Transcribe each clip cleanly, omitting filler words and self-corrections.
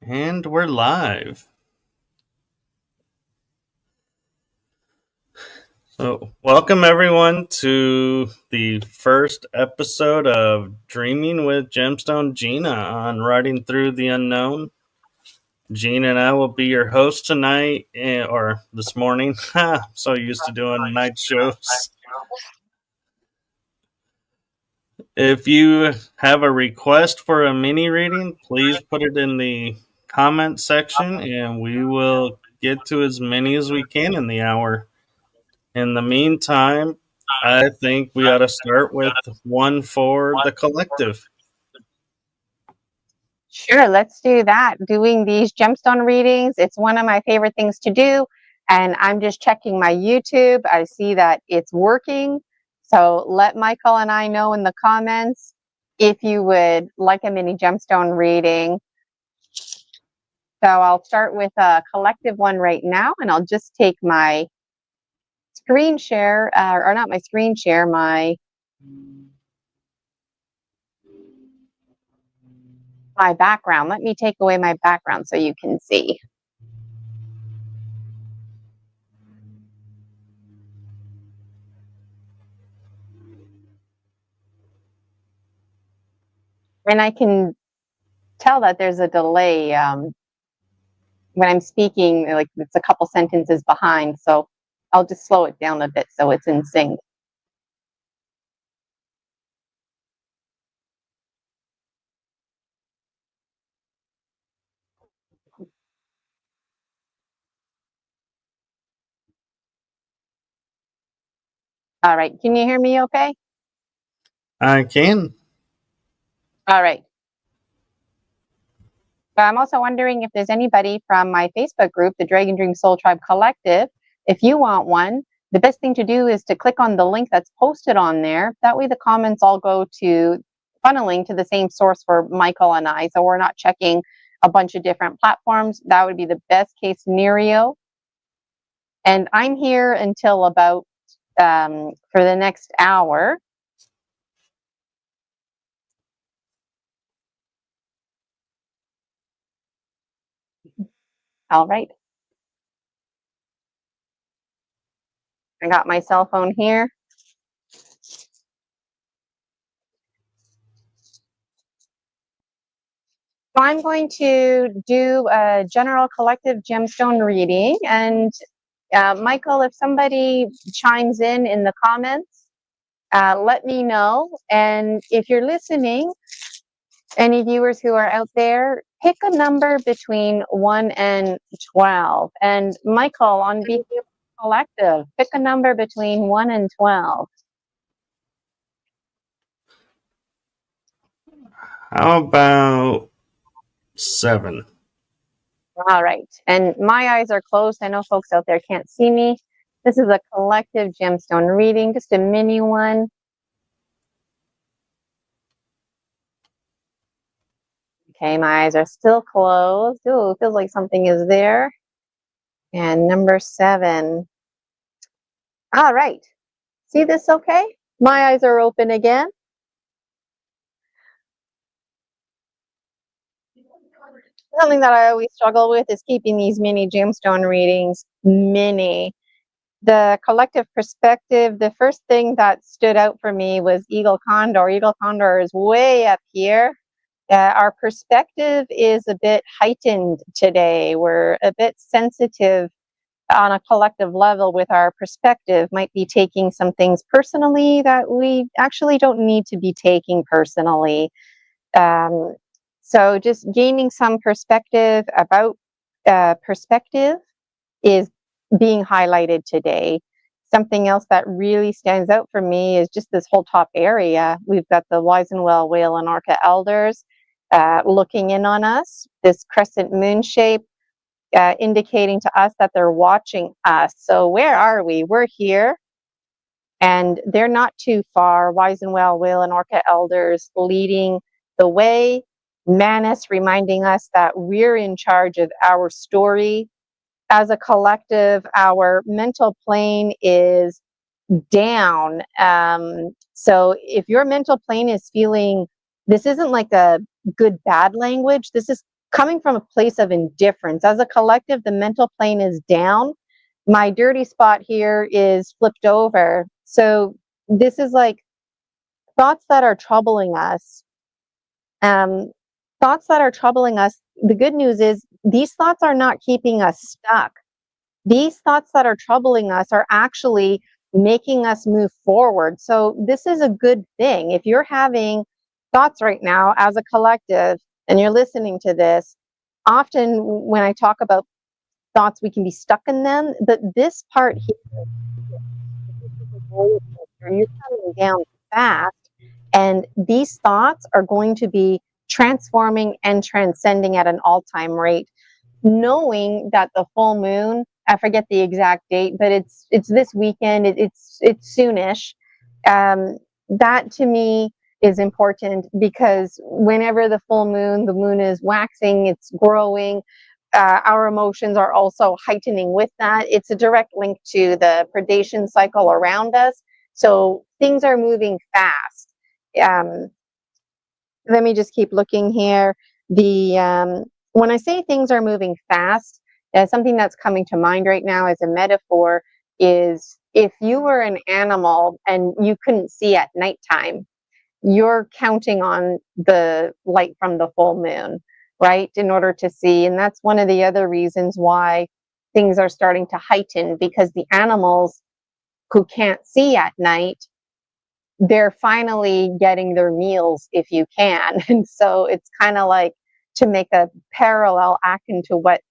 And we're live. So, welcome everyone to the first episode of Dreaming with Gemstone Gina on Riding Through the Unknown. Gina and I will be your hosts tonight, or this morning. So used to doing night shows. If you have a request for a mini reading, please put it in the comment section and we will get to as many as we can in the hour. In the meantime, I think we ought to start with one for the collective. Sure, let's do that. Doing these gemstone readings, it's one of my favorite things to do. And I'm just checking my YouTube. I see that it's working. So let Michael and I know in the comments if you would like a mini gemstone reading. So I'll start with a collective one right now, and I'll just take my screen share, or not my screen share, my background. Let me take away my background so you can see. And I can tell that there's a delay when I'm speaking, like it's a couple sentences behind. So I'll just slow it down a bit so it's in sync. All right. Can you hear me okay? I can. All right. But I'm also wondering if there's anybody from my Facebook group, the Dragon Dream Soul Tribe Collective. If you want one, the best thing to do is to click on the link that's posted on there. That way the comments all go to funneling to the same source for Michael and I. So we're not checking a bunch of different platforms. That would be the best case scenario. And I'm here until about for the next hour. All right. I got my cell phone here. So I'm going to do a general collective gemstone reading. And Michael, if somebody chimes in the comments, let me know. And if you're listening, any viewers who are out there, pick a number between 1 and 12. And Michael, on behalf of the collective, pick a number between 1 and 12. How about 7? All right. And my eyes are closed. I know folks out there can't see me. This is a collective gemstone reading, just a mini one. Okay, my eyes are still closed. Ooh, feels like something is there. And number 7. All right. See this okay? My eyes are open again. Something that I always struggle with is keeping these mini gemstone readings mini. The collective perspective, the first thing that stood out for me was Eagle Condor. Eagle Condor is way up here. Our perspective is a bit heightened today. We're a bit sensitive on a collective level with our perspective, might be taking some things personally that we actually don't need to be taking personally. So just gaining some perspective about perspective is being highlighted today. Something else that really stands out for me is just this whole top area. We've got the Wise and Well Whale and Orca elders looking in on us, this crescent moon shape indicating to us that they're watching us. So where are we? We're here, and they're not too far. Wise and Well Whale and Orca elders leading the way. Manus reminding us that we're in charge of our story. As a collective, our mental plane is down. So if your mental plane is feeling, this isn't like a good bad language, this is coming from a place of indifference. As a collective, the mental plane is down. My dirty spot here is flipped over. So this is like thoughts that are troubling us. Thoughts that are troubling us. The good news is these thoughts are not keeping us stuck. These thoughts that are troubling us are actually making us move forward. So this is a good thing. If you're having thoughts right now as a collective and you're listening to this, often when I talk about thoughts, we can be stuck in them. But this part here, you're coming down fast, and these thoughts are going to be transforming and transcending at an all-time rate, knowing that the full moon, I forget the exact date, but it's this weekend, it's soonish. That to me is important, because whenever the full moon, the moon is waxing, it's growing, our emotions are also heightening with that. It's a direct link to the predation cycle around us. So things are moving fast. Let me just keep looking here. When I say things are moving fast, something that's coming to mind right now as a metaphor is if you were an animal and you couldn't see at nighttime, you're counting on the light from the full moon, right, in order to see. And that's one of the other reasons why things are starting to heighten, because the animals who can't see at night, they're finally getting their meals, if you can. And so it's kind of like, to make a parallel act into what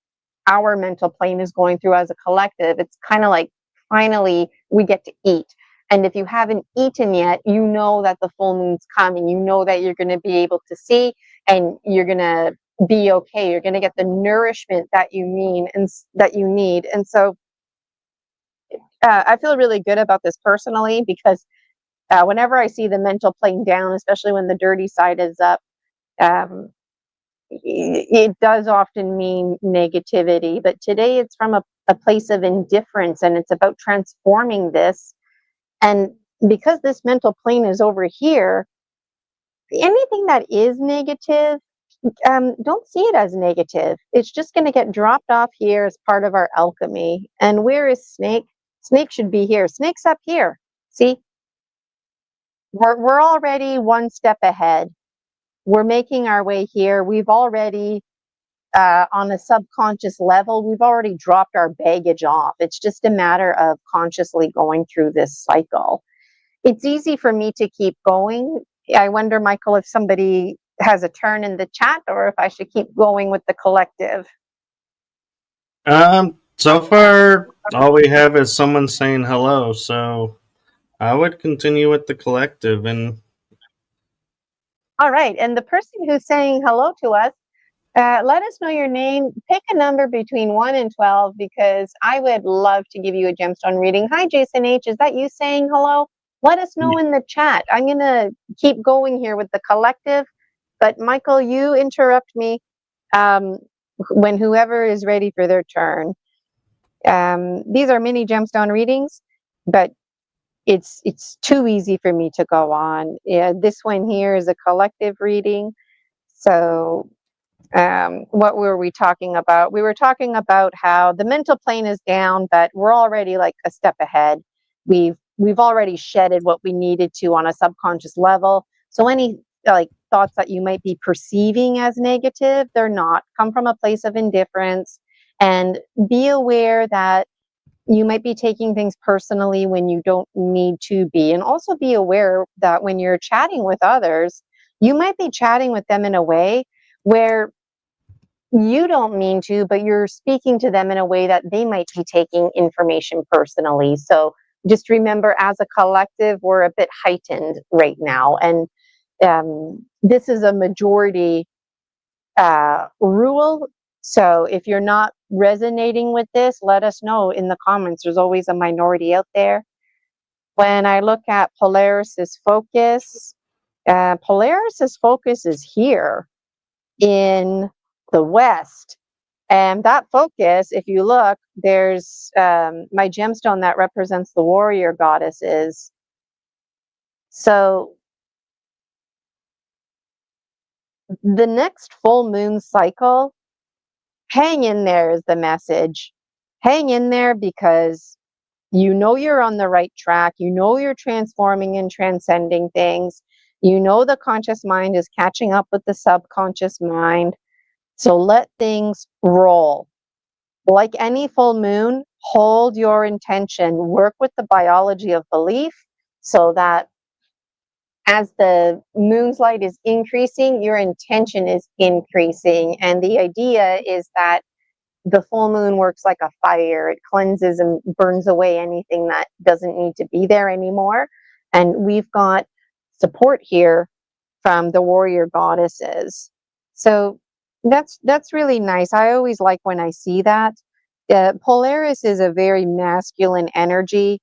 our mental plane is going through as a collective, it's kind of like finally we get to eat. And if you haven't eaten yet, you know that the full moon's coming. You know that you're going to be able to see, and you're going to be okay. You're going to get the nourishment that you need. And so I feel really good about this personally, because whenever I see the mental plane down, especially when the dirty side is up, um, it does often mean negativity. But today it's from a place of indifference, and it's about transforming this. And because this mental plane is over here, anything that is negative, don't see it as negative. It's just going to get dropped off here as part of our alchemy. And where is Snake? Snake should be here. Snake's up here. See, we're already one step ahead. We're making our way here. We've already, on a subconscious level, we've already dropped our baggage off. It's just a matter of consciously going through this cycle. It's easy for me to keep going. I wonder, Michael, if somebody has a turn in the chat, or if I should keep going with the collective. So far, all we have is someone saying hello, so I would continue with the collective. And All right. And the person who's saying hello to us, let us know your name. Pick a number between 1 and 12, because I would love to give you a gemstone reading. Hi, Jason H. Is that you saying hello? Let us know in the chat. I'm going to keep going here with the collective. But Michael, you interrupt me when whoever is ready for their turn. These are mini gemstone readings, but it's too easy for me to go on. Yeah, this one here is a collective reading. So what were we talking about? We were talking about how the mental plane is down, but we're already like a step ahead. We've already shedded what we needed to on a subconscious level. So any like thoughts that you might be perceiving as negative, they're not. Come from a place of indifference, and be aware that you might be taking things personally when you don't need to be. And also be aware that when you're chatting with others, you might be chatting with them in a way where you don't mean to, but you're speaking to them in a way that they might be taking information personally. So just remember, as a collective, we're a bit heightened right now. And this is a majority rule. So if you're not resonating with this, let us know in the comments. There's always a minority out there. When I look at Polaris's focus is here in the West. And that focus, if you look, there's my gemstone that represents the warrior goddesses. So the next full moon cycle hang in there is the message. Hang in there because you know you're on the right track. You know you're transforming and transcending things. You know the conscious mind is catching up with the subconscious mind. So let things roll. Like any full moon, hold your intention, work with the biology of belief so that as the moon's light is increasing, your intention is increasing. And the idea is that the full moon works like a fire. It cleanses and burns away anything that doesn't need to be there anymore. And we've got support here from the warrior goddesses. So that's really nice. I always like when I see that. Polaris is a very masculine energy,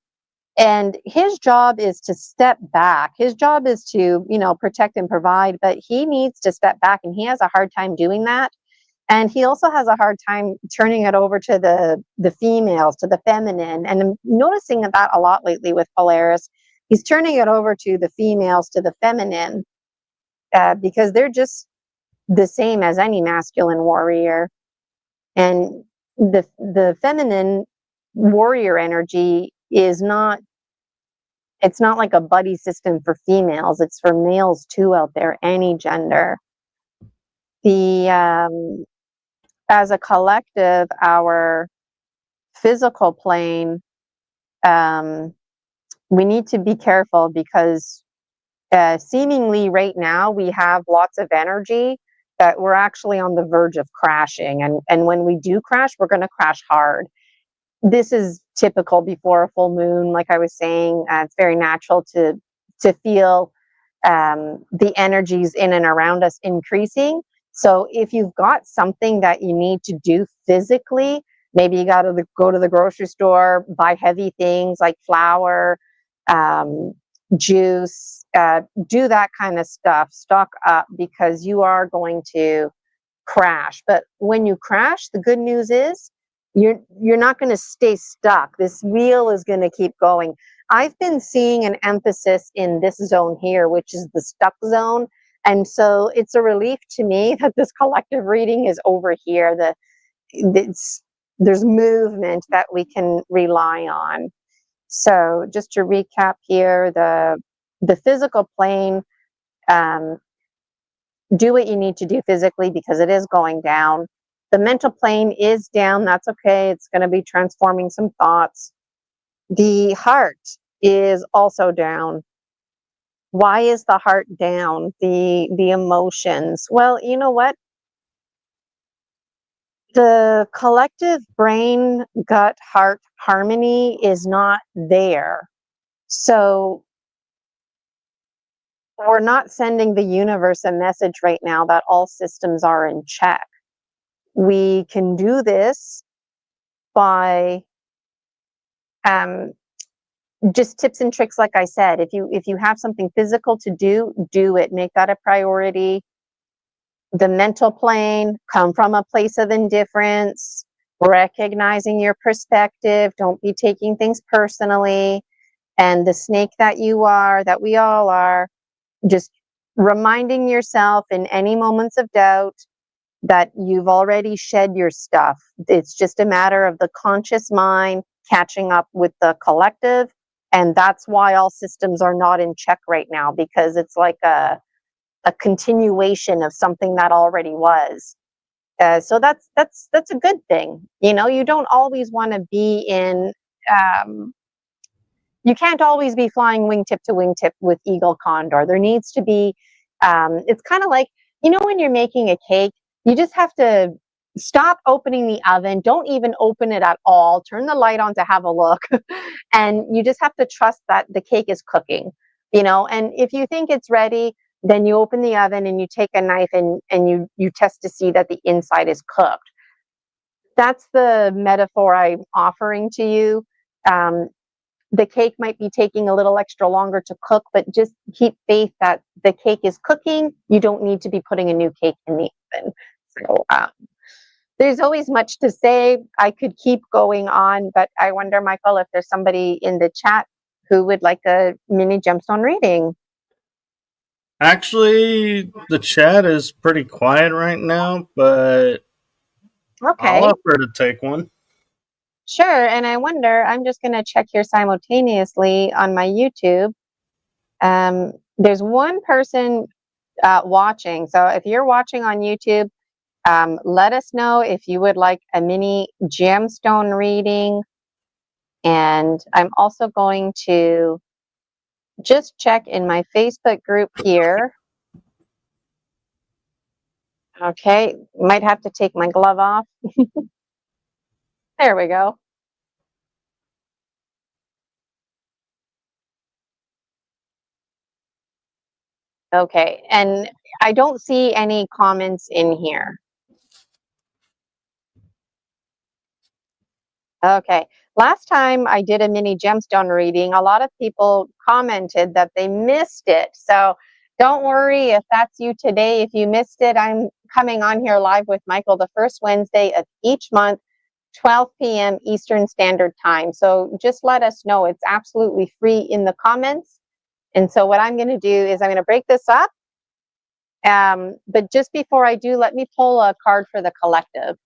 and his job is to step back. His job is to, protect and provide, but he needs to step back, and he has a hard time doing that. And he also has a hard time turning it over to the females, to the feminine. And I'm noticing that a lot lately with Polaris. He's turning it over to the females, to the feminine, because they're just the same as any masculine warrior. And the feminine warrior energy is not, it's not like a buddy system for females. It's for males too out there, any gender. The as a collective, our physical plane, we need to be careful because seemingly right now we have lots of energy that we're actually on the verge of crashing. And when we do crash, we're going to crash hard. This is typical before a full moon. Like I was saying, it's very natural to feel the energies in and around us increasing. So if you've got something that you need to do physically, maybe you got to go to the grocery store, buy heavy things like flour, juice, do that kind of stuff, stock up, because you are going to crash. But when you crash, the good news is you're not going to stay stuck. This wheel is going to keep going. I've been seeing an emphasis in this zone here, which is the stuck zone. And so it's a relief to me that this collective reading is over here. There's movement that we can rely on. So just to recap here, the physical plane, do what you need to do physically because it is going down. The mental plane is down. That's okay. It's going to be transforming some thoughts. The heart is also down. Why is the heart down? The emotions. Well, you know what? The collective brain, gut, heart harmony is not there. So we're not sending the universe a message right now that all systems are in check. We can do this by just tips and tricks. Like I said, if you have something physical to do it. Make that a priority. The mental plane, come from a place of indifference, recognizing your perspective. Don't be taking things personally. And the snake that you are, that we all are, just reminding yourself in any moments of doubt that you've already shed your stuff. It's just a matter of the conscious mind catching up with the collective. And that's why all systems are not in check right now, because it's like a continuation of something that already was. So that's a good thing. You don't always want to be in, you can't always be flying wingtip to wingtip with eagle condor. There needs to be, it's kind of like, when you're making a cake, you just have to stop opening the oven. Don't even open it at all. Turn the light on to have a look. And you just have to trust that the cake is cooking, and if you think it's ready, then you open the oven and you take a knife and you test to see that the inside is cooked. That's the metaphor I'm offering to you. The cake might be taking a little extra longer to cook, but just keep faith that the cake is cooking. You don't need to be putting a new cake in the oven. So there's always much to say. I could keep going on, but I wonder, Michael, if there's somebody in the chat who would like a mini gemstone reading. Actually, the chat is pretty quiet right now, but I'll Okay, offer to take one. sure. And I wonder, I'm just going to check here simultaneously on my YouTube. There's one person watching. So if you're watching on YouTube, let us know if you would like a mini gemstone reading. And I'm also going to just check in my Facebook group here. Okay, might have to take my glove off. There we go. Okay, and I don't see any comments in here. Okay, last time I did a mini gemstone reading, a lot of people commented that they missed it. So don't worry if that's you today. If you missed it, I'm coming on here live with Michael the first Wednesday of each month, 12 p.m. Eastern Standard Time. So just let us know. It's absolutely free in the comments. And so what I'm going to do is I'm going to break this up. But just before I do, let me pull a card for the collective.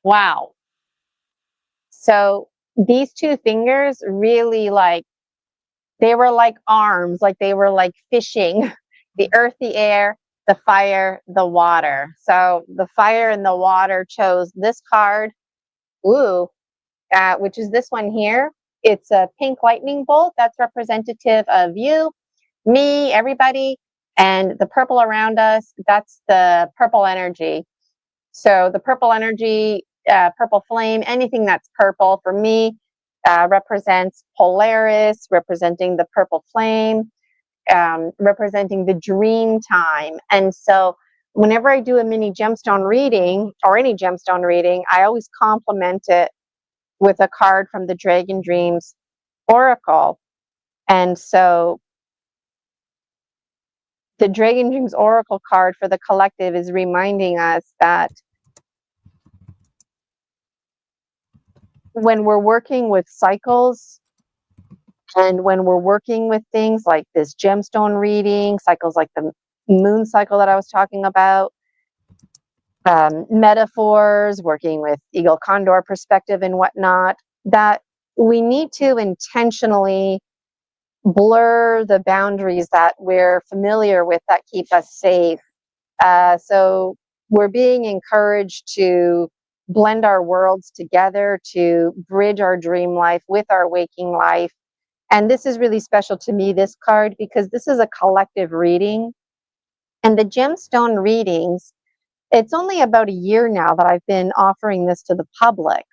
Wow. So these two fingers really they were like arms, like they were like fishing the earth, the air, the fire, the water. So the fire and the water chose this card, ooh, which is this one here. It's a pink lightning bolt that's representative of you, me, everybody, and the purple around us. That's the purple energy. So the purple energy, purple flame, anything that's purple for me represents Polaris, representing the purple flame, representing the dream time. And so whenever I do a mini gemstone reading or any gemstone reading, I always complement it with a card from the Dragon Dreams Oracle. And so the Dragon Dreams Oracle card for the collective is reminding us that when we're working with cycles and when we're working with things like this gemstone reading, cycles like the moon cycle that I was talking about, metaphors, working with eagle condor perspective and whatnot, that we need to intentionally blur the boundaries that we're familiar with that keep us safe. So we're being encouraged to blend our worlds together to bridge our dream life with our waking life. And this is really special to me, this card, because this is a collective reading. And the gemstone readings, it's only about a year now that I've been offering this to the public.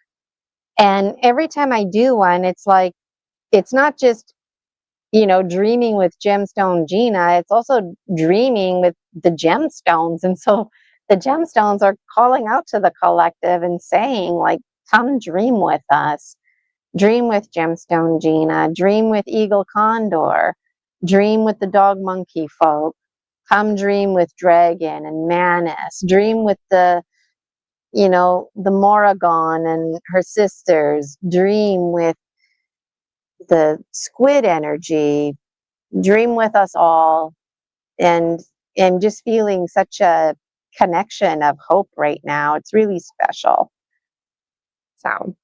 And every time I do one, it's like, it's not just, dreaming with Gemstone Gina, it's also dreaming with the gemstones. And so the gemstones are calling out to the collective and saying, like, come dream with us. Dream with Gemstone Gina, dream with Eagle Condor, dream with the dog monkey folk, come dream with Dragon and Manus, dream with the Moragon and her sisters, dream with the squid energy, dream with us all, and just feeling such a connection of hope right now. It's really special. So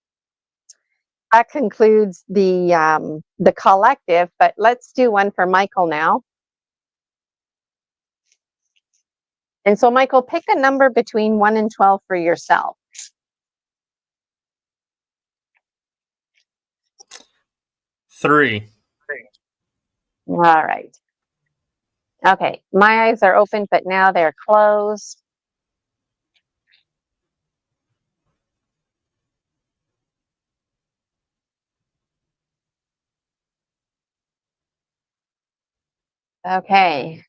that concludes the collective, but let's do one for Michael now. And so Michael, pick a number between 1 and 12 for yourself. 3. All right. Okay, my eyes are open, but now they're closed. Okay,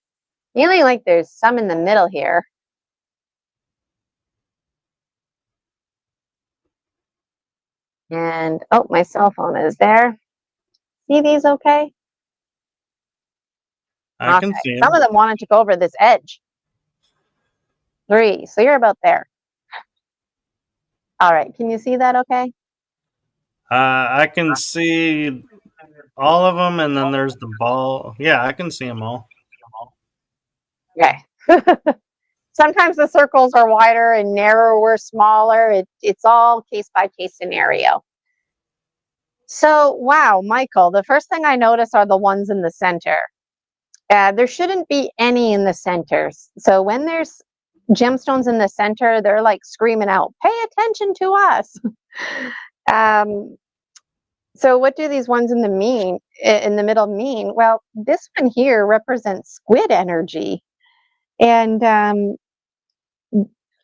feeling like there's some in the middle here. And oh, my cell phone is there. See these okay? I Okay, can see some him. of them wanted to go over this edge. 3, so you're about there. All right, can you see that okay? I can see all of them, and then there's the ball. Yeah, I can see them all. Okay. Sometimes the circles are wider and narrower, smaller. It's all case by case scenario. So, wow, Michael, the first thing I notice are the ones in the center. There shouldn't be any in the centers. So when there's gemstones in the center, they're like screaming out, pay attention to us. So what do these ones in the middle mean? Well, this one here represents squid energy. And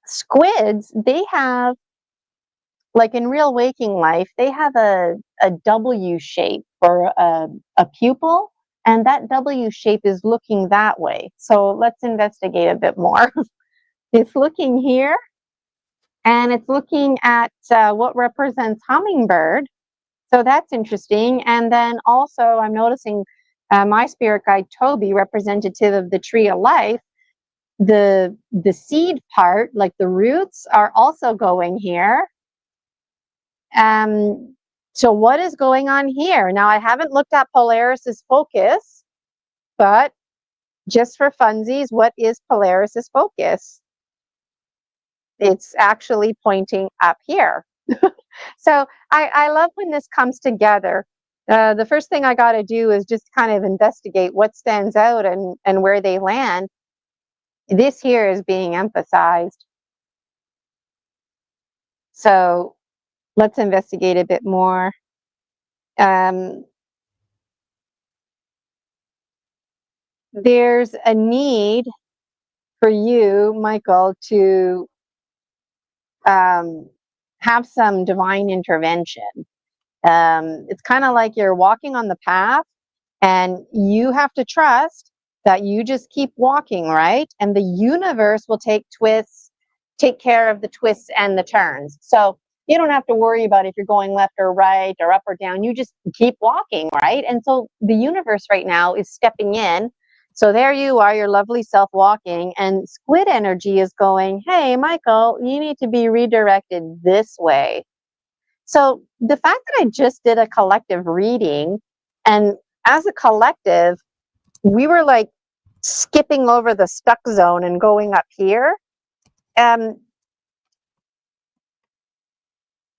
squids, they have, like in real waking life, they have a W shape or a pupil, and that W shape is looking that way. So let's investigate a bit more. It's looking here, and it's looking at what represents hummingbird. So that's interesting. And then also I'm noticing my spirit guide Toby, representative of the tree of life, the seed part, like the roots, are also going here. So what is going on here? Now, I haven't looked at Polaris's focus, but just for funsies, what is Polaris's focus? It's actually pointing up here. So I love when this comes together. The first thing I got to do is just kind of investigate what stands out and where they land. This here is being emphasized. So let's investigate a bit more. There's a need for you, Michael, to have some divine intervention. It's kind of like you're walking on the path and you have to trust that you just keep walking, right? And the universe will take care of the twists and the turns. So you don't have to worry about if you're going left or right or up or down. You just keep walking, right? And so the universe right now is stepping in. So there you are, your lovely self walking, and squid energy is going, hey, Michael, you need to be redirected this way. So the fact that I just did a collective reading, and as a collective, we were like skipping over the stuck zone and going up here.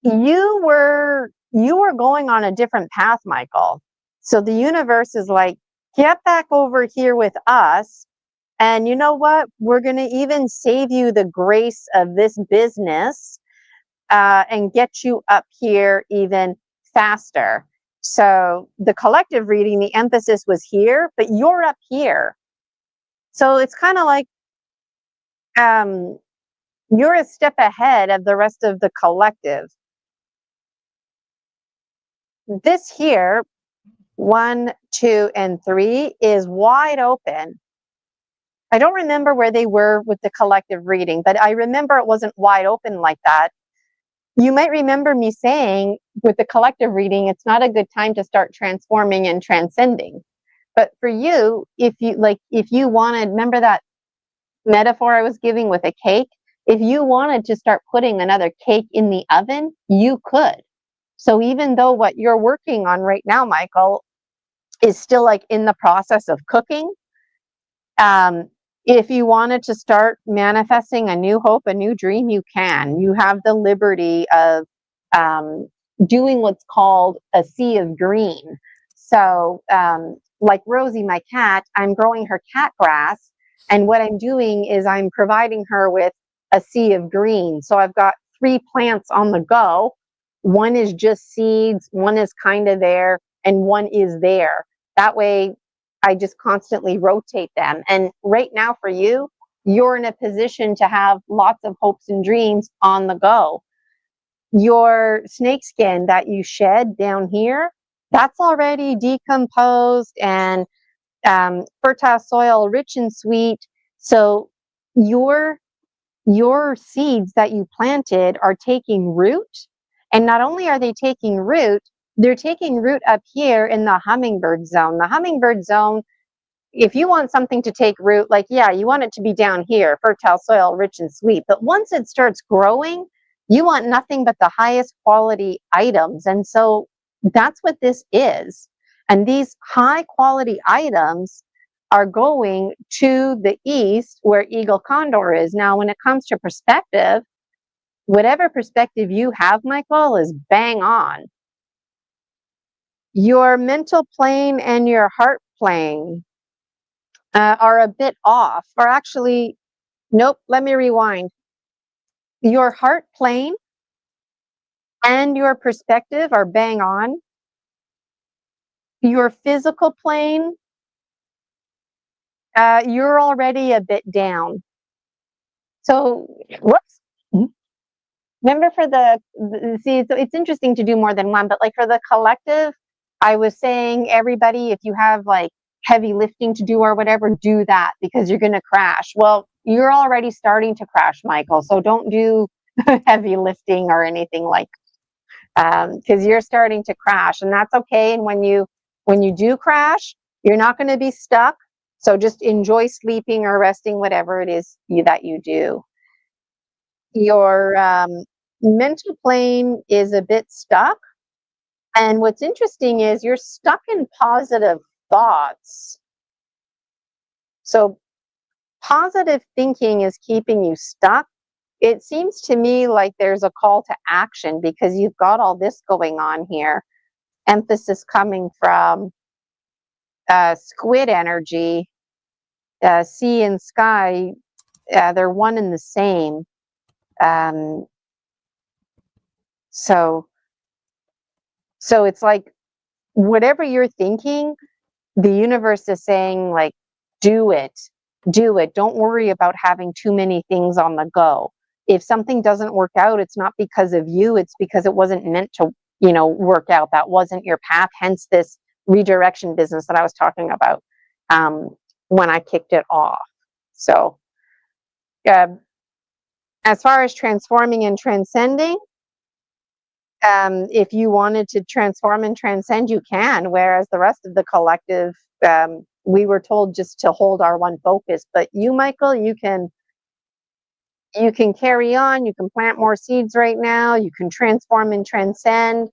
You were going on a different path, Michael. So the universe is like, get back over here with us. And you know what? We're going to even save you the grace of this business and get you up here even faster. So the collective reading, the emphasis was here, but you're up here. So it's kind of like you're a step ahead of the rest of the collective. This here, 1, 2, and 3 is wide open. I don't remember where they were with the collective reading, but I remember it wasn't wide open like that. You might remember me saying with the collective reading, it's not a good time to start transforming and transcending. But for you, if you wanted, remember that metaphor I was giving with a cake? If you wanted to start putting another cake in the oven, you could. So even though what you're working on right now, Michael, is still like in the process of cooking, if you wanted to start manifesting a new hope, a new dream, you can. You have the liberty of doing what's called a sea of green. So like Rosie, my cat, I'm growing her cat grass. And what I'm doing is I'm providing her with a sea of green. So I've got 3 plants on the go. One is just seeds, one is kind of there, and one is there. That way, I just constantly rotate them. And right now for you, you're in a position to have lots of hopes and dreams on the go. Your snakeskin that you shed down here, that's already decomposed and fertile soil, rich and sweet. So your seeds that you planted are taking root. And not only are they taking root, they're taking root up here in the hummingbird zone. The hummingbird zone, if you want something to take root, like, yeah, you want it to be down here, fertile soil, rich and sweet. But once it starts growing, you want nothing but the highest quality items. And so that's what this is. And these high quality items are going to the east where Eagle Condor is. Now, when it comes to perspective, whatever perspective you have, Michael, is bang on. Your mental plane and your heart plane are a bit off, or actually, nope, let me rewind. Your heart plane and your perspective are bang on. Your physical plane, you're already a bit down. So, whoops. Remember for see, it's interesting to do more than one, but like for the collective, I was saying, everybody, if you have like heavy lifting to do or whatever, do that because you're going to crash. Well, you're already starting to crash, Michael. So don't do heavy lifting or anything like, because you're starting to crash, and that's okay. And when you do crash, you're not going to be stuck. So just enjoy sleeping or resting, whatever it is that you do. Your mental plane is a bit stuck. And what's interesting is you're stuck in positive thoughts. So positive thinking is keeping you stuck. It seems to me like there's a call to action because you've got all this going on here. Emphasis coming from squid energy, sea and sky, they're one and the same. So it's like whatever you're thinking, the universe is saying, like, do it. Don't worry about having too many things on the go. If something doesn't work out, it's not because of you, it's because it wasn't meant to, work out. That wasn't your path. Hence this redirection business that I was talking about when I kicked it off. So as far as transforming and transcending, if you wanted to transform and transcend, you can, whereas the rest of the collective, we were told just to hold our one focus. But you, Michael, you can carry on, you can plant more seeds right now, you can transform and transcend.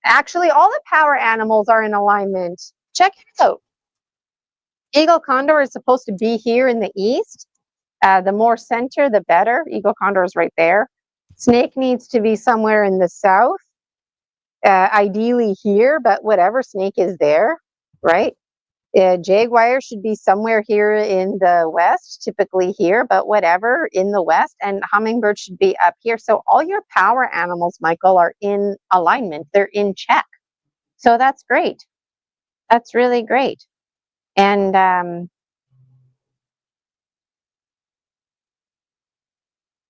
Actually, all the power animals are in alignment. Check it out. Eagle Condor is supposed to be here in the east. The more center, the better. Eagle Condor is right there. Snake needs to be somewhere in the south. Ideally here, but whatever, snake is there, right? Jaguar should be somewhere here in the west, typically here, but whatever, in the west, and hummingbird should be up here. So all your power animals, Michael, are in alignment. They're in check. So that's great. That's really great. And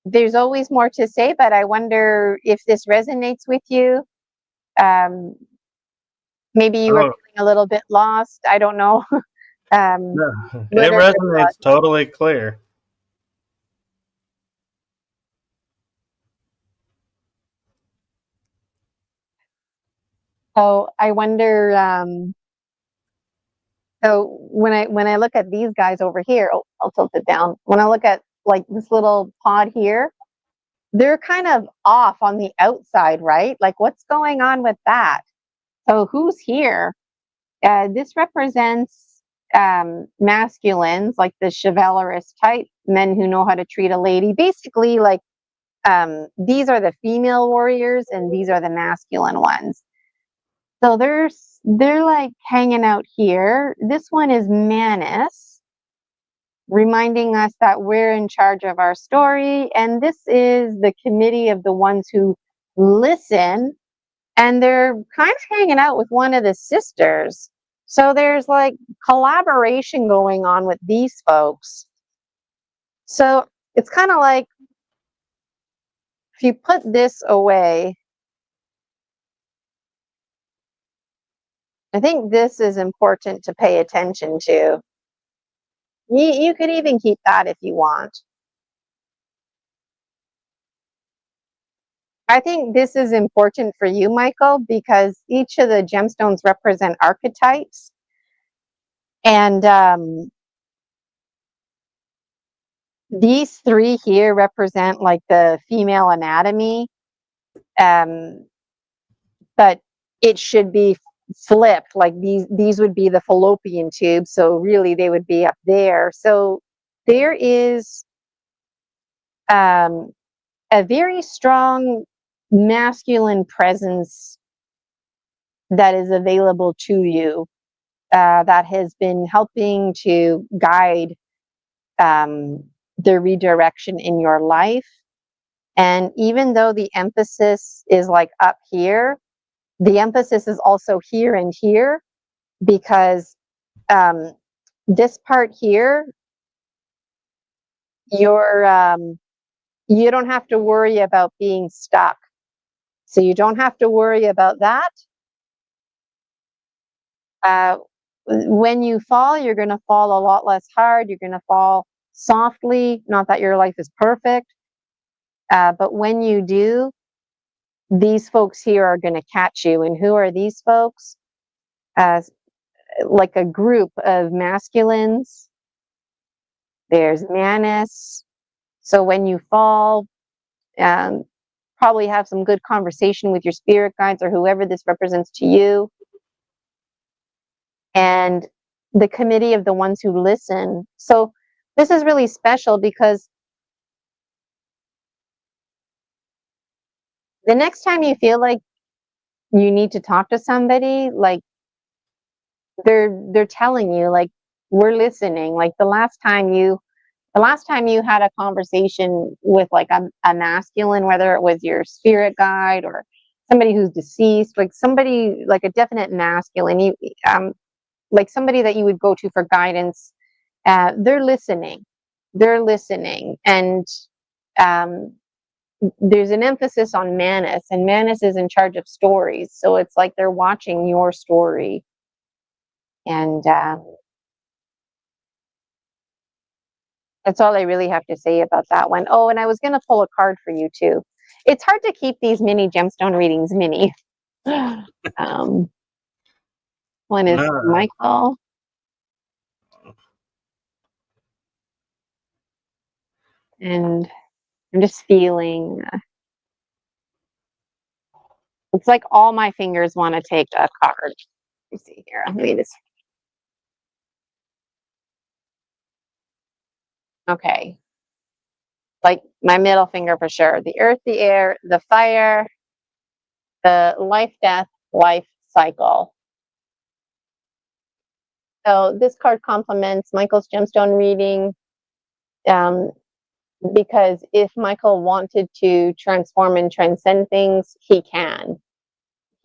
there's always more to say, but I wonder if this resonates with you. Maybe you were feeling a little bit lost. I don't know. No, it resonates totally clear. So I wonder. So when I look at these guys over here, I'll tilt it down. When I look at like this little pod here, they're kind of off on the outside, right? Like what's going on with that? So who's here? This represents masculines, like the chivalrous type, men who know how to treat a lady. Basically, like these are the female warriors and these are the masculine ones. So they're like hanging out here. This one is Manus, reminding us that we're in charge of our story. And this is the committee of the ones who listen. And they're kind of hanging out with one of the sisters. So there's like collaboration going on with these folks. So it's kind of like if you put this away, I think this is important to pay attention to. You could even keep that if you want. I think this is important for you, Michael, because each of the gemstones represent archetypes. And these three here represent like the female anatomy. But it should be flipped, like these would be the fallopian tubes, so really they would be up there. So there is a very strong masculine presence that is available to you, that has been helping to guide the redirection in your life. And even though the emphasis is like up here, the emphasis is also here and here, because this part here, you don't have to worry about being stuck. So you don't have to worry about that. When you fall, you're going to fall a lot less hard. You're going to fall softly. Not that your life is perfect, but when you do, these folks here are going to catch you. And who are these folks? Like a group of masculines. There's Manus. So when you fall, probably have some good conversation with your spirit guides or whoever this represents to you. And the committee of the ones who listen. So this is really special, because the next time you feel like you need to talk to somebody, like they're telling you, like, we're listening. Like the last time you had a conversation with like a masculine, whether it was your spirit guide or somebody who's deceased, like somebody like a definite masculine, you like somebody that you would go to for guidance, they're listening, and there's an emphasis on Manus, and Manus is in charge of stories, so it's like they're watching your story. And that's all I really have to say about that one. Oh, and I was going to pull a card for you too. It's hard to keep these mini gemstone readings mini. One is No, Michael. And I'm just feeling, it's like all my fingers want to take a card. Let me see here. Let me just. Okay. Like my middle finger for sure. The earth, the air, the fire, the life, death, life cycle. So this card complements Michael's gemstone reading, because if Michael wanted to transform and transcend things, he can.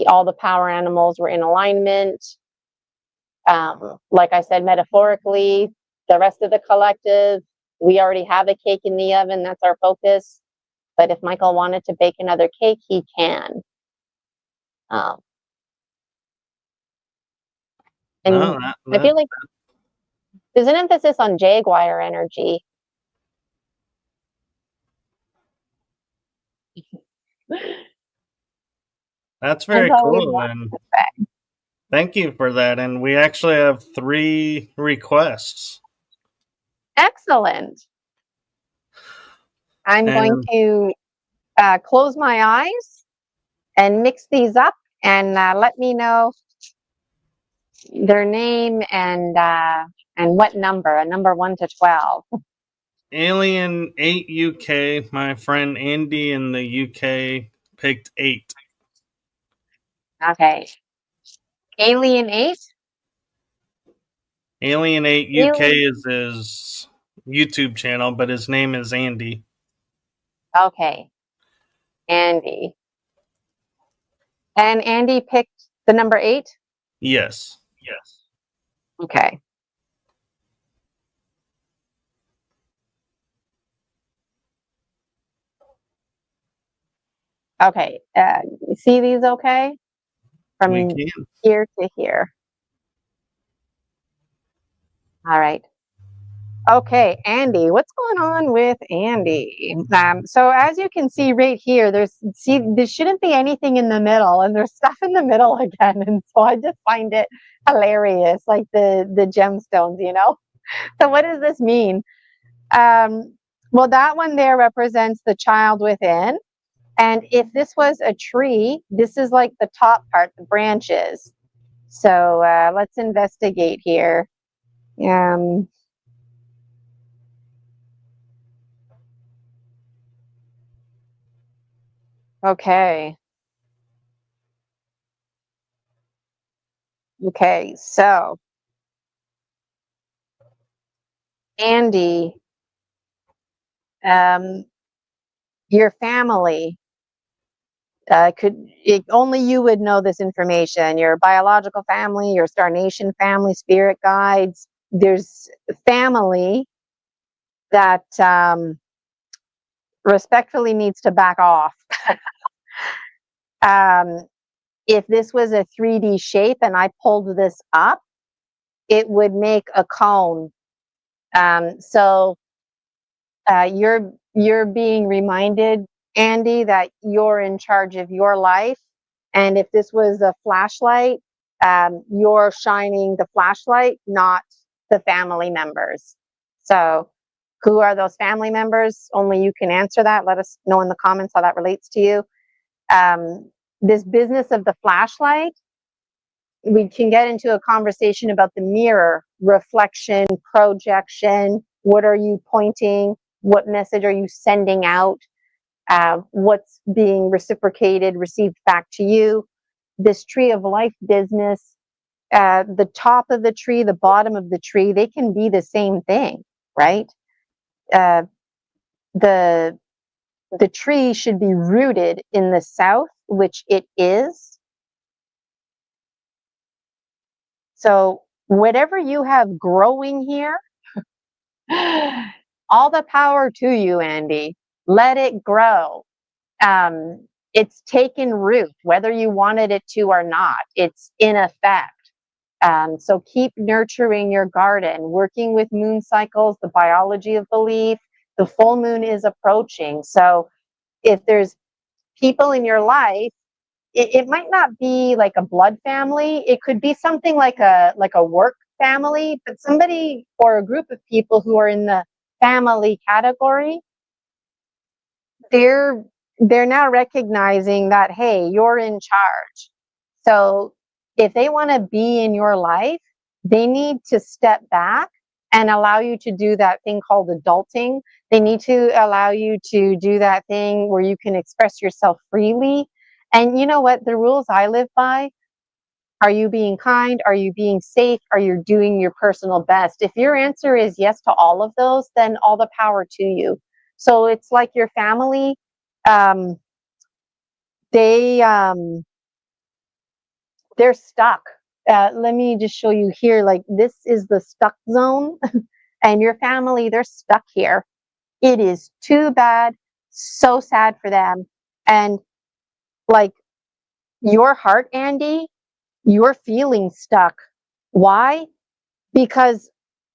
All the power animals were in alignment. Like I said, metaphorically, the rest of the collective, we already have a cake in the oven. That's our focus. But if Michael wanted to bake another cake, he can. And no, I feel like there's an emphasis on Jaguar energy. that's very cool. And thank you for that. And we actually have 3 requests. Excellent. I'm going to close my eyes and mix these up, and let me know their name and what number, a number 1 to 12. Alien 8 UK, my friend Andy in the UK picked 8. Okay. Alien 8? Alien 8 UK is his YouTube channel, but his name is Andy. Okay. Andy. And Andy picked the number 8? Yes. Okay. Okay. You see these okay? From here to here. All right. Okay, Andy, what's going on with Andy? So as you can see right here, there shouldn't be anything in the middle, and there's stuff in the middle again. And so I just find it hilarious, like the gemstones, you know? So what does this mean? Well, that one there represents the child within. And if this was a tree, this is like the top part, the branches. So let's investigate here. Okay. Okay, so Andy, your family only you would know this information. Your biological family, your Star Nation family, spirit guides. There's family that respectfully needs to back off. If this was a 3D shape and I pulled this up, it would make a cone. So you're being reminded, Andy, that you're in charge of your life. And if this was a flashlight, you're shining the flashlight, not the family members. So who are those family members? Only you can answer that. Let us know in the comments how that relates to you. This business of the flashlight, we can get into a conversation about the mirror, reflection, projection. What are you pointing? What message are you sending out? What's being reciprocated, received back to you? This tree of life business, the top of the tree, the bottom of the tree, they can be the same thing, right? The the tree should be rooted in the south, which it is. So whatever you have growing here, all the power to you, Andy. Let it grow. It's taken root, whether you wanted it to or not. It's in effect. So keep nurturing your garden, working with moon cycles, the biology of belief. The full moon is approaching. So if there's people in your life, it might not be like a blood family. It could be something like a work family, but somebody or a group of people who are in the family category, they're now recognizing that, hey, you're in charge. So if they want to be in your life, they need to step back and allow you to do that thing called adulting. They need to allow you to do that thing where you can express yourself freely. And you know what? The rules I live by: are you being kind? Are you being safe? Are you doing your personal best? If your answer is yes to all of those, then all the power to you. So it's like your family, um, they they're stuck. Let me just show you here. Like, this is the stuck zone, and your family, they're stuck here. It is too bad, so sad for them. And like, your heart, Andy, you're feeling stuck. Why? Because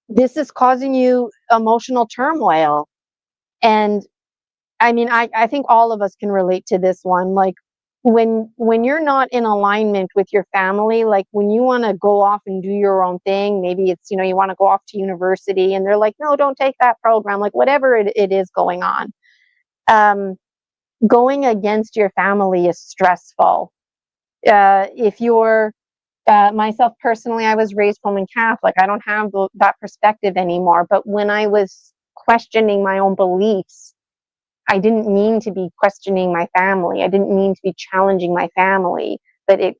this is causing you emotional turmoil. And I mean, I think all of us can relate to this one. Like, when you're not in alignment with your family, like when you want to go off and do your own thing, maybe it's, you want to go off to university and they're like, no, don't take that program, like whatever it is going on. Going against your family is stressful. If you're myself personally, I was raised Roman Catholic. I don't have that perspective anymore. But when I was questioning my own beliefs, I didn't mean to be questioning my family. I didn't mean to be challenging my family, but it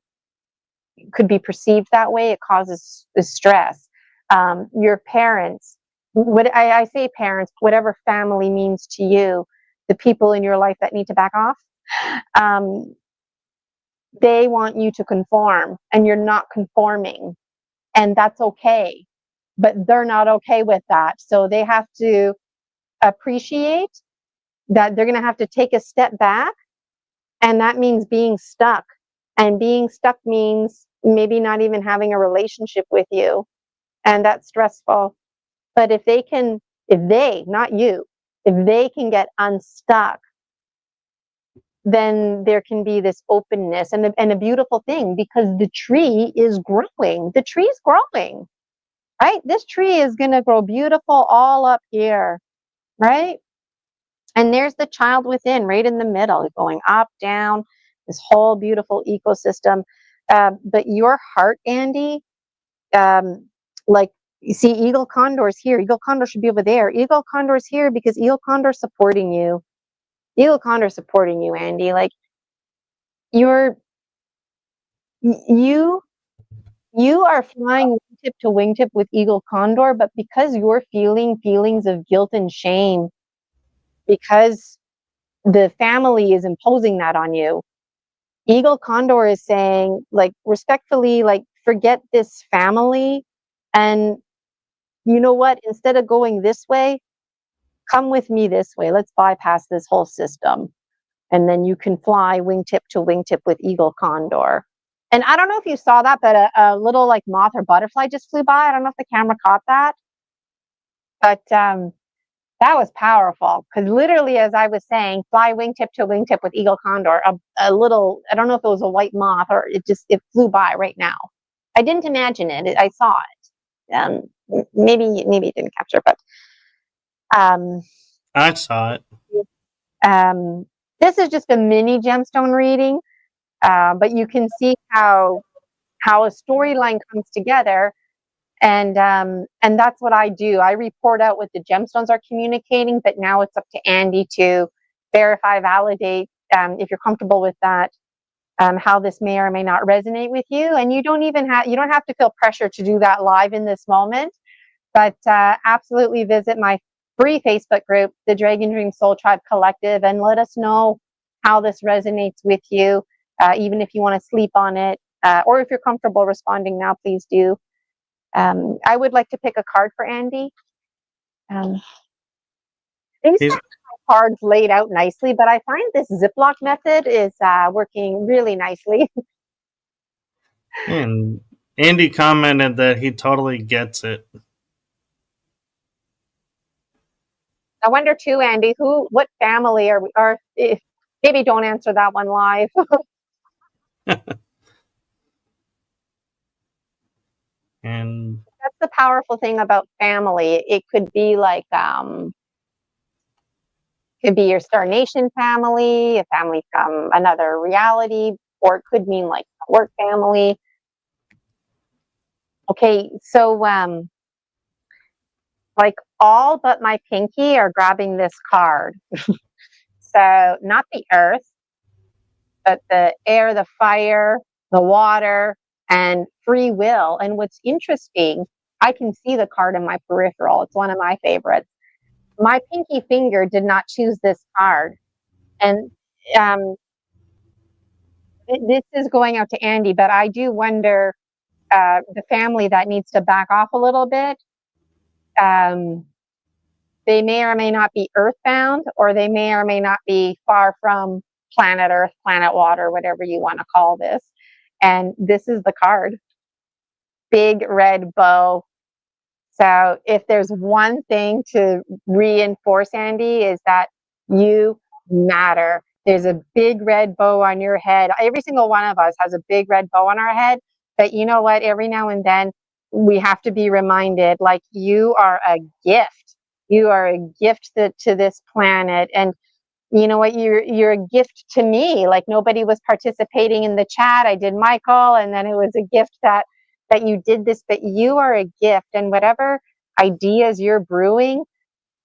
could be perceived that way. It causes stress. Your parents, what I say parents, whatever family means to you, the people in your life that need to back off, they want you to conform and you're not conforming. And that's okay. But they're not okay with that. So they have to appreciate that they're going to have to take a step back. And that means being stuck. And being stuck means maybe not even having a relationship with you. And that's stressful. But if they, not you, if they can get unstuck, then there can be this openness and a beautiful thing, because the tree is growing. The tree is growing, right? This tree is going to grow beautiful all up here, right? And there's the child within, right in the middle, going up, down, this whole beautiful ecosystem. But your heart, Andy, like, you see, Eagle Condor's here. Eagle Condor should be over there. Eagle Condor's here because Eagle Condor's supporting you. Eagle Condor's supporting you, Andy. Like, you are flying wingtip to wingtip with Eagle Condor, but because you're feeling feelings of guilt and shame, because the family is imposing that on you, Eagle Condor is saying, like, respectfully, like, forget this family, and you know what? Instead of going this way, come with me this way. Let's bypass this whole system. And then you can fly wingtip to wingtip with Eagle Condor. And I don't know if you saw that, but a little like moth or butterfly just flew by. I don't know if the camera caught that, but that was powerful, because literally, as I was saying, fly wingtip to wingtip with Eagle Condor, a little, I don't know if it was a white moth or it flew by right now. I didn't imagine it. I saw it. Maybe it didn't capture, but I saw it. This is just a mini gemstone reading, but you can see how a storyline comes together, and that's what I do. I report out what the gemstones are communicating, but now it's up to Andy to verify, validate, if you're comfortable with that, how this may or may not resonate with you. And you don't have to feel pressure to do that live in this moment, but absolutely visit my free Facebook group, the Dragon Dream Soul Tribe Collective, and let us know how this resonates with you, even if you want to sleep on it, or if you're comfortable responding now, please do. I would like to pick a card for Andy. These cards laid out nicely, but I find this Ziploc method is working really nicely. And Andy commented that he totally gets it. I wonder too, Andy, what family are we? Or if maybe don't answer that one live. And That's the powerful thing about family. It could be like could be your Star Nation family, a family from another reality, or it could mean like a work family. Okay, so like all but my pinky are grabbing this card. So not the earth, but the air, the fire, the water, and free will. And what's interesting, I can see the card in my peripheral. It's one of my favorites. My pinky finger did not choose this card. And this is going out to Andy, but I do wonder, the family that needs to back off a little bit. They may or may not be earthbound, or they may or may not be far from planet Earth, planet water, whatever you want to call this. And this is the card. Big red bow. So if there's one thing to reinforce, Andy, is that you matter. There's a big red bow on your head. Every single one of us has a big red bow on our head. But you know what? Every now and then we have to be reminded, like, you are a gift. You are a gift to this planet. And you know what? You're a gift to me. Like, nobody was participating in the chat. I did Michael, and then it was a gift that you did this, but you are a gift. And whatever ideas you're brewing,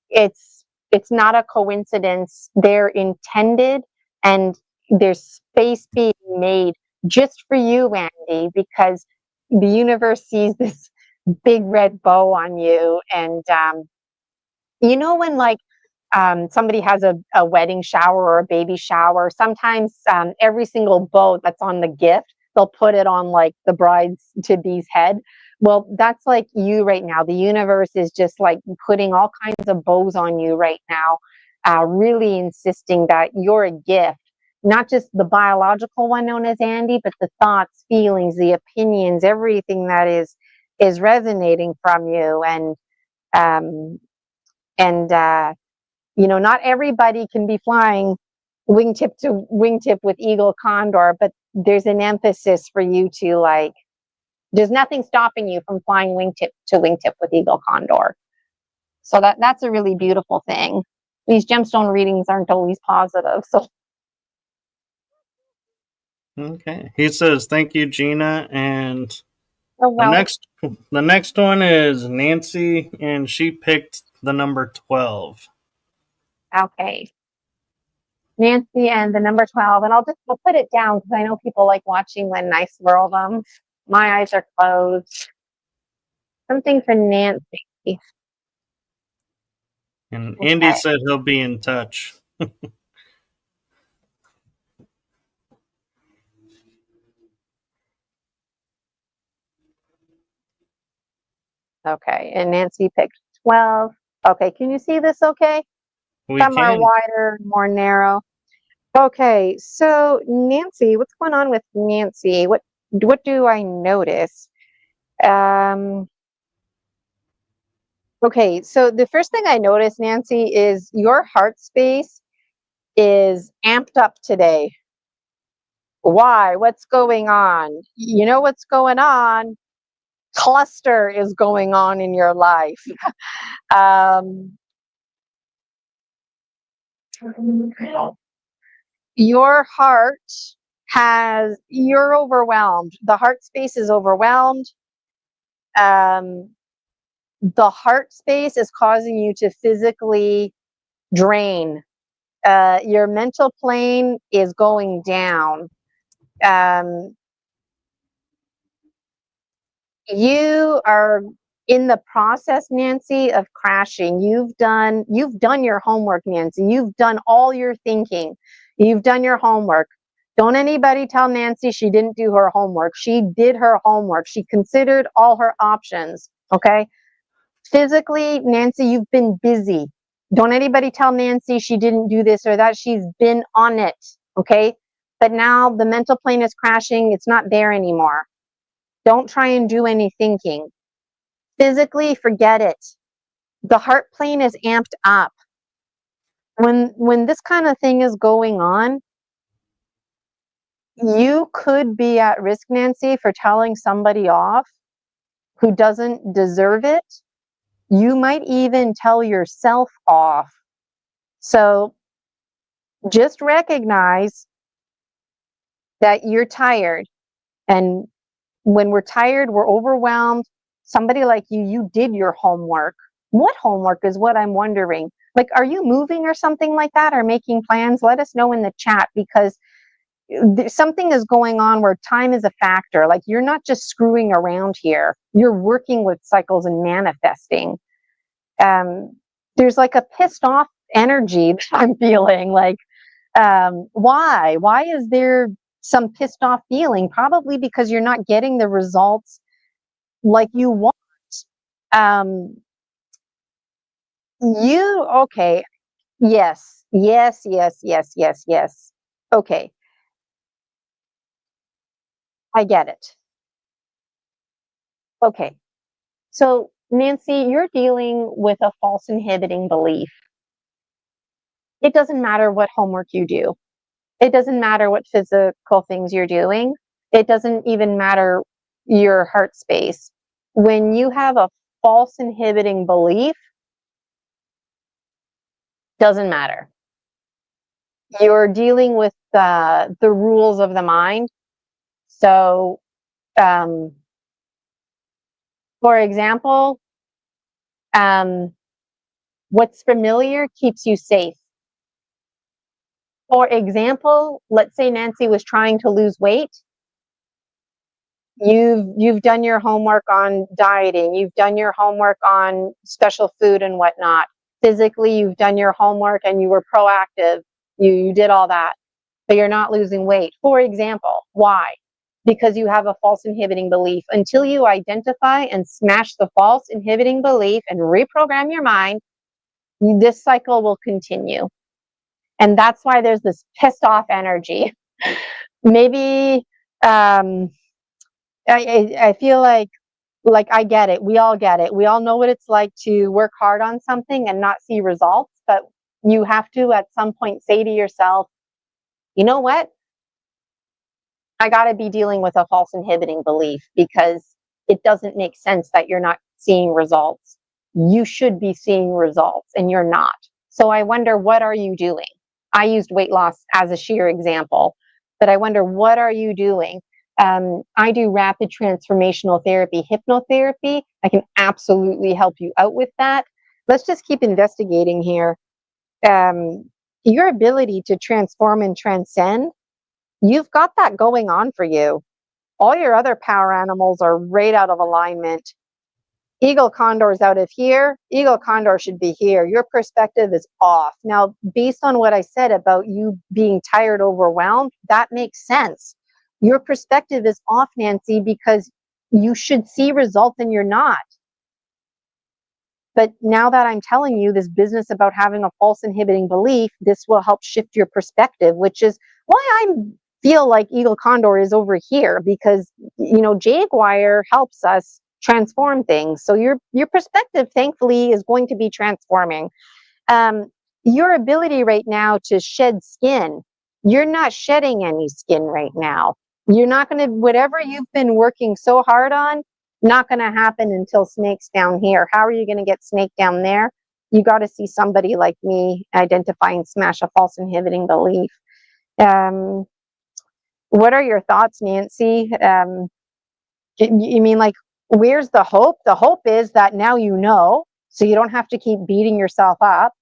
it's not a coincidence. They're intended, and there's space being made just for you, Andy, because the universe sees this big red bow on you. And you know, when like somebody has a wedding shower or a baby shower, sometimes every single bow that's on the gift, they'll put it on like the bride's-to-be's head. Well, that's like you right now. The universe is just like putting all kinds of bows on you right now, really insisting that you're a gift, not just the biological one known as Andy, but the thoughts, feelings, the opinions, everything that is resonating from you. Um, and you know, not everybody can be flying wingtip to wingtip with Eagle Condor, but there's an emphasis for you to, like, there's nothing stopping you from flying wingtip to wingtip with Eagle Condor. So that's a really beautiful thing. These gemstone readings aren't always positive. So Okay. He says, "Thank you, Gina." And Oh, the well, next one is Nancy, and she picked the number 12. okay. Nancy and the number 12, and I'll put it down because I know people like watching when I swirl them. My eyes are closed. Something for Nancy. And Andy Okay. said he'll be in touch. Okay. And Nancy picked 12. Okay. Can you see this okay? We Some are can. wider, more narrow. Okay. So Nancy, what's going on with Nancy? What do I notice? Um, okay. So the first thing I notice, Nancy, is your heart space is amped up today. Why? What's going on? You know what's going on? Cluster is going on in your life. Um, your heart you're overwhelmed. The heart space is overwhelmed. Um, the heart space is causing you to physically drain. Your mental plane is going down. Um, you are in the process, Nancy, of crashing. You've done your homework, Nancy. You've done all your thinking. You've done your homework. Don't anybody tell Nancy she didn't do her homework. She did her homework. She considered all her options. Okay. Physically, Nancy, you've been busy. Don't anybody tell Nancy she didn't do this or that. She's been on it. Okay. But now the mental plane is crashing. It's not there anymore. Don't try and do any thinking. Physically, forget it. The heart plane is amped up. When this kind of thing is going on, you could be at risk, Nancy, for telling somebody off who doesn't deserve it. You might even tell yourself off. So just recognize that you're tired. And when we're tired, we're overwhelmed. Somebody like you did your homework. What homework is what I'm wondering? Like, are you moving or something like that, or making plans? Let us know in the chat, because something is going on where time is a factor. Like, you're not just screwing around here. You're working with cycles and manifesting. There's like a pissed off energy that I'm feeling. Like, why? Why is there some pissed off feeling? Probably because you're not getting the results like you want. Um, okay. Yes, yes, yes, yes, yes, yes. Okay, I get it. Okay. So, Nancy, you're dealing with a false inhibiting belief. It doesn't matter what homework you do. It doesn't matter what physical things you're doing. It doesn't even matter your heart space. When you have a false inhibiting belief, doesn't matter. You're dealing with the rules of the mind. So, um, for example, um, what's familiar keeps you safe. For example, let's say Nancy was trying to lose weight. You've done your homework on dieting. You've done your homework on special food and whatnot. Physically, you've done your homework and you were proactive. You did all that, but you're not losing weight. For example, why? Because you have a false inhibiting belief. Until you identify and smash the false inhibiting belief and reprogram your mind, this cycle will continue. And that's why there's this pissed off energy. Maybe um, I feel like I get it. We all get it. We all know what it's like to work hard on something and not see results. But you have to at some point say to yourself, you know what? I got to be dealing with a false inhibiting belief, because it doesn't make sense that you're not seeing results. You should be seeing results and you're not. So I wonder, what are you doing? I used weight loss as a sheer example. but I wonder, what are you doing? I do rapid transformational therapy, hypnotherapy. I can absolutely help you out with that. Let's just keep investigating here. Your ability to transform and transcend, you've got that going on for you. All your other power animals are right out of alignment. Eagle condor is out of here. Eagle condor should be here. Your perspective is off. Now, based on what I said about you being tired, overwhelmed, that makes sense. Your perspective is off, Nancy, because you should see results and you're not. But now that I'm telling you this business about having a false inhibiting belief, this will help shift your perspective, which is why I feel like Eagle Condor is over here, because, you know, Jaguar helps us transform things. So your perspective, thankfully, is going to be transforming. Your ability right now to shed skin, you're not shedding any skin right now. You're not going to, whatever you've been working so hard on, not going to happen until Snake's down here. How are you going to get Snake down there? You got to see somebody like me identify and smash a false inhibiting belief. What are your thoughts, Nancy? You mean, like, where's the hope? The hope is that now you know, so you don't have to keep beating yourself up.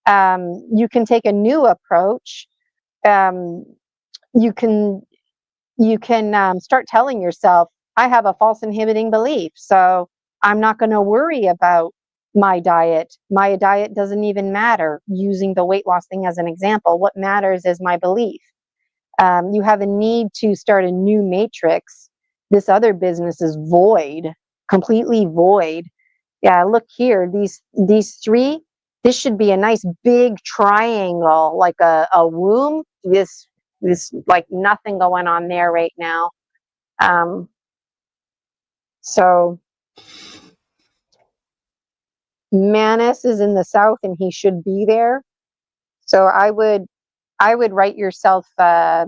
You can take a new approach. You can start telling yourself, I have a false inhibiting belief, so I'm not going to worry about my diet. My diet doesn't even matter, using the weight loss thing as an example. What matters is my belief. You have a need to start a new matrix. This other business is void, completely void. Yeah, look here, these three, this should be a nice big triangle, like a womb. This like nothing going on there right now. So Manus is in the south and he should be there. So I would write yourself a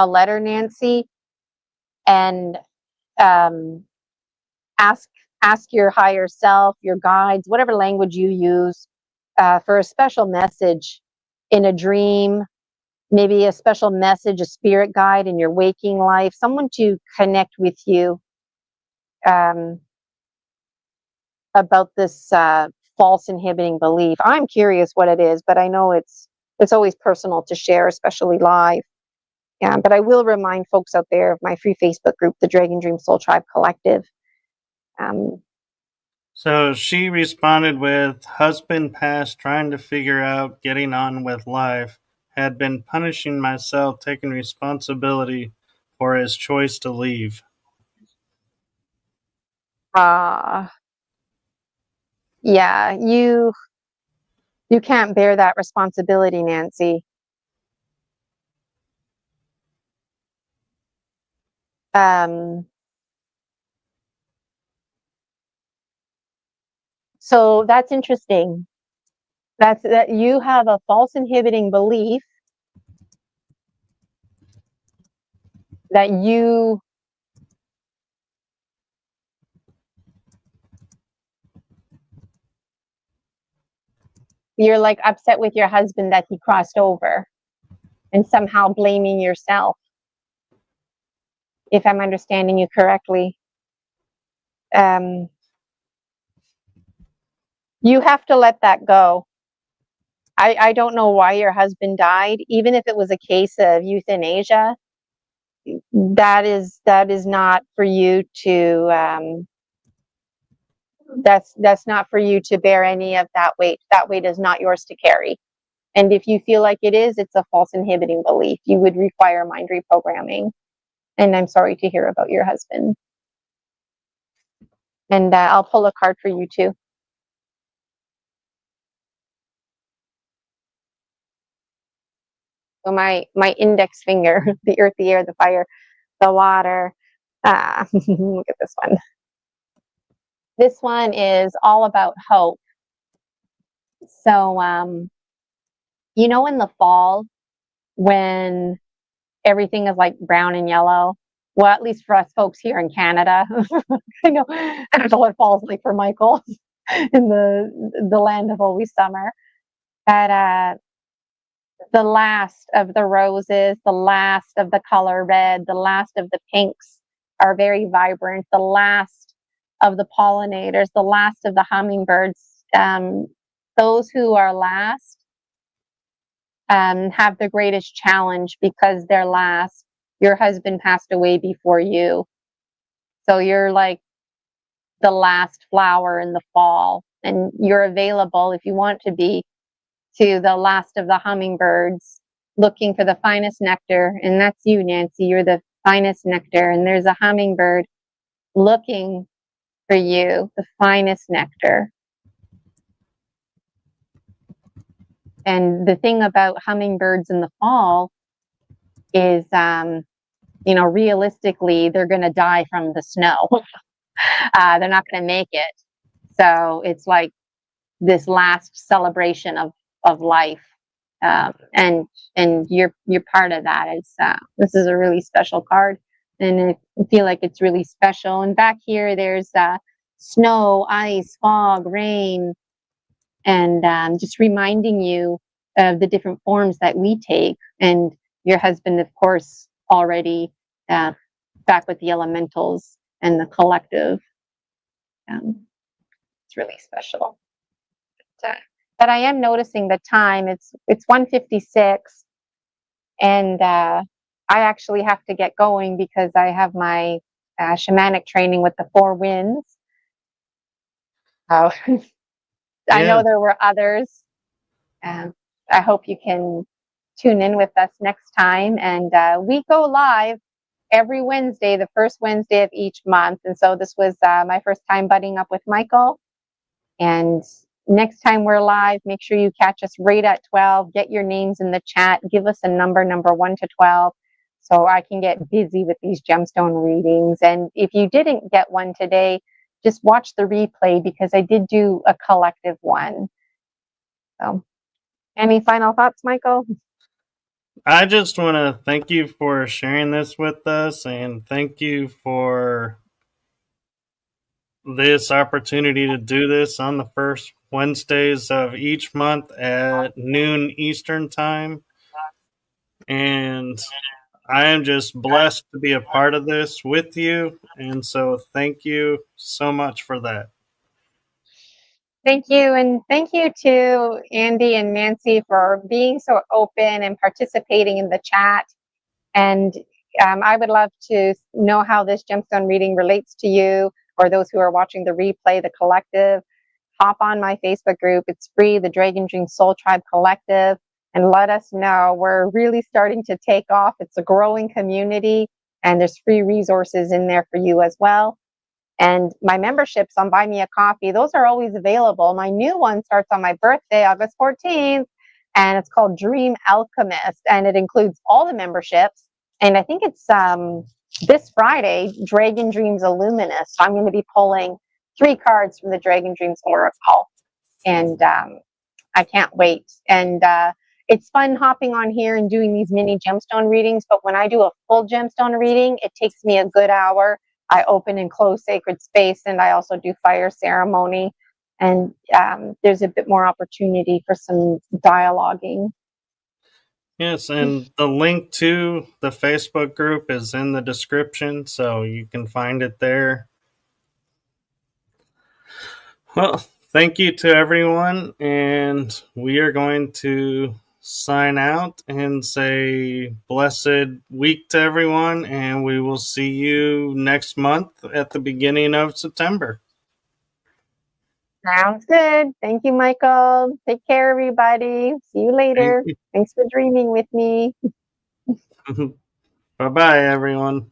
letter, Nancy, and ask your higher self, your guides, whatever language you use, for a special message in a dream, maybe a special message, a spirit guide in your waking life, someone to connect with you about this false inhibiting belief. I'm curious what it is, but I know it's always personal to share, especially live. Yeah, but I will remind folks out there of my free Facebook group, the Dragon Dream Soul Tribe Collective. So she responded with, husband passed, trying to figure out getting on with life, had been punishing myself, taking responsibility for his choice to leave. Yeah, you can't bear that responsibility, Nancy. So that's interesting. That you have a false inhibiting belief that you're like upset with your husband that he crossed over and somehow blaming yourself, if I'm understanding you correctly. You have to let that go. I don't know why your husband died, even if it was a case of euthanasia. That is not for you to that's not for you to bear any of that weight. That weight is not yours to carry. And if you feel like it is, it's a false inhibiting belief. You would require mind reprogramming. And I'm sorry to hear about your husband. And I'll pull a card for you too. So my index finger, the earth, the air, the fire, the water. Look at this one. This one is all about hope. So, you know, in the fall, when everything is like brown and yellow, well, at least for us folks here in Canada, I don't know what fall's like for Michael in the land of always summer. But the last of the roses, the last of the color red, the last of the pinks are very vibrant, the last of the pollinators, the last of the hummingbirds. Those who are last have the greatest challenge because they're last. Your husband passed away before you. So you're like the last flower in the fall, and you're available if you want to be to the last of the hummingbirds looking for the finest nectar. And that's you, Nancy. You're the finest nectar. And there's a hummingbird looking for you, the finest nectar. And the thing about hummingbirds in the fall is, realistically, they're going to die from the snow. They're not going to make it. So it's like this last celebration of life. And you're part of that. This is a really special card, and I feel like it's really special. And back here, there's snow, ice, fog, rain, and just reminding you of the different forms that we take. And your husband, of course, already back with the elementals and the collective. It's really special. But I am noticing the time. It's 1:56, and I actually have to get going because I have my shamanic training with the Four Winds. Oh, I know there were others. I hope you can tune in with us next time. And we go live every Wednesday, the first Wednesday of each month. And so this was my first time butting up with Michael. And next time we're live, make sure you catch us right at 12. Get your names in the chat. Give us a number 1 to 12, so I can get busy with these gemstone readings. And if you didn't get one today, just watch the replay because I did do a collective one. So, any final thoughts, Michael? I just want to thank you for sharing this with us, and thank you for this opportunity to do this on the first Wednesdays of each month at noon Eastern time. And I am just blessed to be a part of this with you. And so thank you so much for that. Thank you. And thank you to Andy and Nancy for being so open and participating in the chat. And I would love to know how this gemstone reading relates to you, or those who are watching the replay, the collective. Hop on my Facebook group. It's free, the Dragon Dream Soul Tribe Collective, and let us know. We're really starting to take off. It's a growing community, and there's free resources in there for you as well. And my memberships on Buy Me a Coffee, those are always available. My new one starts on my birthday, August 14th, and it's called Dream Alchemist, and it includes all the memberships. And I think it's this Friday, Dragon Dreams Illuminous. So I'm going to be pulling 3 cards from the Dragon Dreams Oracle, and I can't wait. And it's fun hopping on here and doing these mini gemstone readings, but when I do a full gemstone reading, it takes me a good hour. I open and close sacred space, and I also do fire ceremony, and there's a bit more opportunity for some dialoguing. Yes, and the link to the Facebook group is in the description, so you can find it there. Well, thank you to everyone, and we are going to sign out and say blessed week to everyone, and we will see you next month at the beginning of September. Sounds good. Thank you, Michael. Take care, everybody. See you later. Thanks for dreaming with me. Bye-bye, everyone.